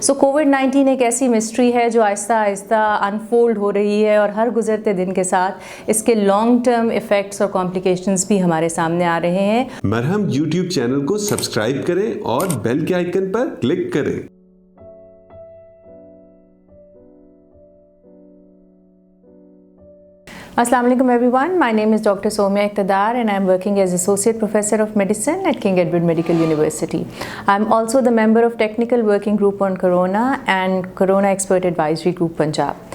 सो कोविड-19 एक ऐसी मिस्ट्री है जो आहिस्ता आहिस्ता अनफोल्ड हो रही है और हर गुजरते दिन के साथ इसके लॉन्ग टर्म इफ़ेक्ट्स और कॉम्प्लिकेशंस भी हमारे सामने आ रहे हैं। मरहम यूट्यूब चैनल को सब्सक्राइब करें और बेल के आइकन पर क्लिक करें। Assalamu alaikum everyone. My name is Dr. Soumya Iqtidar and I am working as Associate Professor of Medicine at King Edward Medical University. I am also the member of Technical Working Group on Corona and Corona Expert Advisory Group Punjab.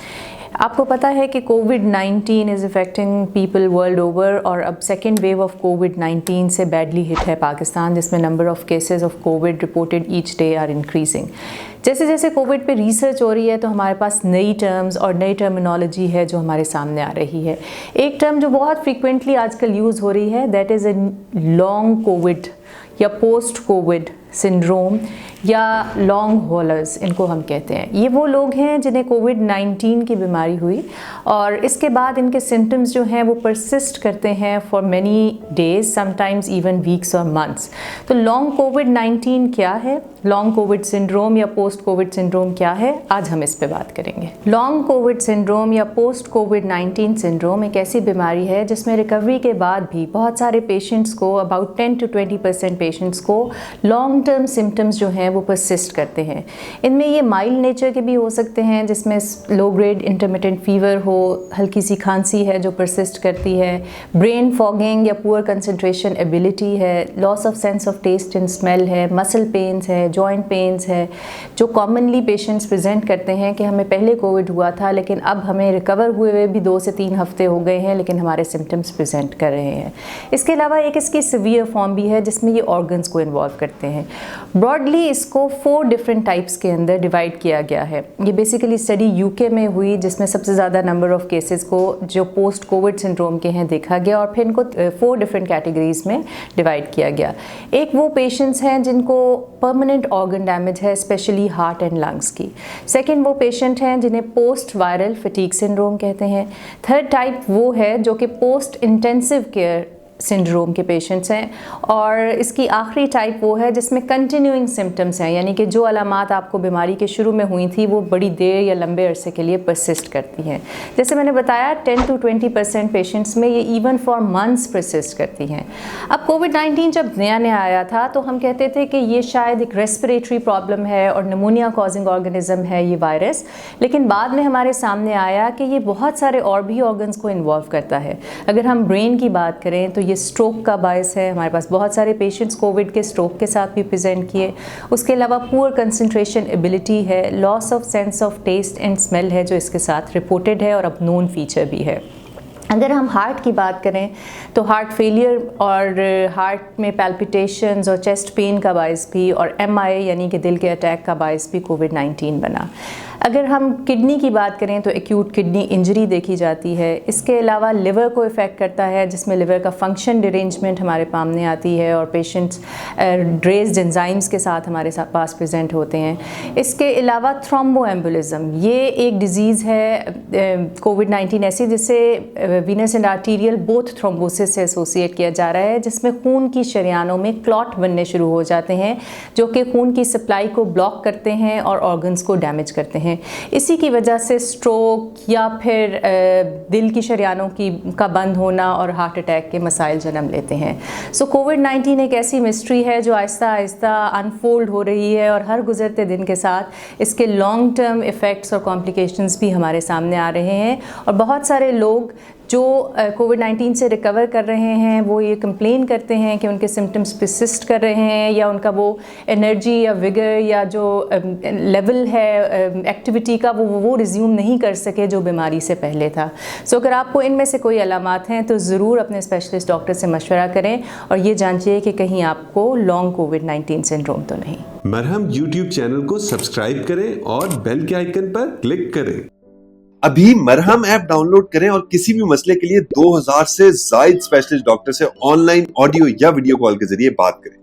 आपको पता है कि कोविड-19 is affecting people world over और अब second wave of कोविड-19 से badly hit है पाकिस्तान, जिसमें number of cases of Covid reported each day are increasing. जैसे जैसे कोविड पे रिसर्च हो रही है तो हमारे पास नई टर्म्स और नई टर्मिनोलॉजी है जो हमारे सामने आ रही है। एक टर्म जो बहुत फ्रीक्वेंटली आजकल यूज़ हो रही है that is a long Covid या पोस्ट कोविड सिंड्रोम या लॉन्ग हॉलर्स, इनको हम कहते हैं। ये वो लोग हैं जिन्हें कोविड-19 की बीमारी हुई और इसके बाद इनके सिम्टम्स जो हैं वो परसिस्ट करते हैं for many days, sometimes even weeks और मंथ्स। तो लॉन्ग कोविड-19 क्या है, लॉन्ग कोविड सिंड्रोम या पोस्ट कोविड सिंड्रोम क्या है, आज हम इस पे बात करेंगे। लॉन्ग कोविड सिंड्रोम या पोस्ट कोविड-19 सिंड्रोम एक ऐसी बीमारी है जिसमें रिकवरी के बाद भी बहुत सारे पेशेंट्स को, अबाउट 10 to 20% पेशेंट्स को लॉन्ग टर्म सिम्टम्स जो हैं वो परसिस्ट करते हैं। इनमें ये माइल्ड नेचर के भी हो सकते हैं जिसमें लो ग्रेड इंटरमिटेंट फीवर हो, हल्की सी खांसी है जो परसिस्ट करती है, ब्रेन फॉगिंग या पुअर कंसंट्रेशन एबिलिटी है, loss of sense of taste and smell है, मसल पेन्स है, जॉइंट पेन्स है, जो कॉमनली पेशेंट्स प्रेजेंट करते हैं कि हमें पहले कोविड हुआ था लेकिन अब हमें रिकवर हुए हुए भी 2 से 3 हफ्ते हो गए हैं लेकिन हमारे सिम्टम्स प्रेजेंट कर रहे हैं। इसके अलावा एक इसकी सीवियर फॉर्म भी है जिसमें ये ऑर्गन्स को इन्वॉल्व करते हैं। ब्रॉडली इसको 4 डिफरेंट टाइप्स के अंदर डिवाइड किया गया है। ये बेसिकली स्टडी यूके में हुई जिसमें सबसे ज़्यादा नंबर ऑफ केसेस को जो पोस्ट कोविड सिंड्रोम के हैं देखा गया और फिर इनको 4 डिफरेंट कैटेगरीज में डिवाइड किया गया। एक वो पेशेंट्स हैं जिनको परमानेंट ऑर्गन डैमेज है, स्पेशली हार्ट एंड लंग्स की। सेकेंड वो पेशेंट हैं जिन्हें पोस्ट वायरल फटीग सिंड्रोम कहते हैं। थर्ड टाइप वो है जो कि पोस्ट इंटेंसिव केयर सिंड्रोम के पेशेंट्स हैं और इसकी आखिरी टाइप वो है जिसमें कंटिन्यूइंग सिम्टम्स हैं, यानी कि जो अलामात आपको बीमारी के शुरू में हुई थी वो बड़ी देर या लंबे अरसे के लिए परसिस्ट करती हैं। जैसे मैंने बताया 10 to 20% पेशेंट्स में ये इवन फॉर मंथ्स परसिस्ट करती हैं। अब कोविड-19 जब नया नया आया था तो हम कहते थे कि ये शायद एक रेस्पिरेटरी प्रॉब्लम है और निमोनिया कॉजिंग ऑर्गेनिज्म है ये वायरस, लेकिन बाद में हमारे सामने आया कि ये बहुत सारे और भी ऑर्गन्स को इन्वॉल्व करता है। अगर हम ब्रेन की बात करें तो ये स्ट्रोक का बायस है, हमारे पास बहुत सारे पेशेंट्स कोविड के स्ट्रोक के साथ भी प्रेजेंट किए। उसके अलावा पुअर कंसंट्रेशन एबिलिटी है, loss of sense of taste and smell है जो इसके साथ रिपोर्टेड है और अब नोन फीचर भी है। अगर हम हार्ट की बात करें तो हार्ट फेलियर और हार्ट में पैल्पिटेशंस और चेस्ट पेन का बायस भी और MI यानी कि दिल के अटैक का बायस भी कोविड-19 बना। अगर हम किडनी की बात करें तो एक्यूट किडनी इंजरी देखी जाती है। इसके अलावा लिवर को इफ़ेक्ट करता है जिसमें लिवर का फंक्शन डिरेंजमेंट हमारे सामने आती है और पेशेंट्स रेज्ड एंजाइम्स के साथ हमारे पास प्रेजेंट होते हैं। इसके अलावा थ्रोम्बोएम्बोलिज्म, ये एक डिज़ीज़ है कोविड-19 ऐसी जिससे Venus and arterial both thrombosis से एसोसिएट किया जा रहा है, जिसमें खून की शरियानों में क्लॉट बनने शुरू हो जाते हैं जो कि खून की सप्लाई को ब्लॉक करते हैं और ऑर्गन्स को डैमेज करते हैं। इसी की वजह से स्ट्रोक या फिर दिल की शरियानों का बंद होना और हार्ट अटैक के मसाइल जन्म लेते हैं। सो कोविड-19 एक ऐसी मिस्ट्री है जो आहिस्ता आहिस्ता अनफोल्ड हो रही है और हर गुजरते दिन के साथ इसके लॉन्ग टर्म इफ़ेक्ट्स और कॉम्प्लिकेशंस भी हमारे सामने आ रहे हैं और बहुत सारे लोग जो कोविड-19 से रिकवर कर रहे हैं वो ये कंप्लेन करते हैं कि उनके सिम्टम्स परसिस्ट कर रहे हैं या उनका वो एनर्जी या विगर या जो लेवल है एक्टिविटी का वो रिज्यूम नहीं कर सके जो बीमारी से पहले था। सो अगर आपको इनमें से कोई अलामात हैं तो ज़रूर अपने स्पेशलिस्ट डॉक्टर से मशवरा करें और ये जांचिए कि कहीं आपको लॉन्ग कोविड-19 सिंड्रोम तो नहीं। मरहम यूट्यूब चैनल को सब्सक्राइब करें और बेल के आइकन पर क्लिक करें। अभी मरहम ऐप डाउनलोड करें और किसी भी मसले के लिए 2000 से ज्यादा स्पेशलिस्ट डॉक्टर से ऑनलाइन ऑडियो या वीडियो कॉल के जरिए बात करें।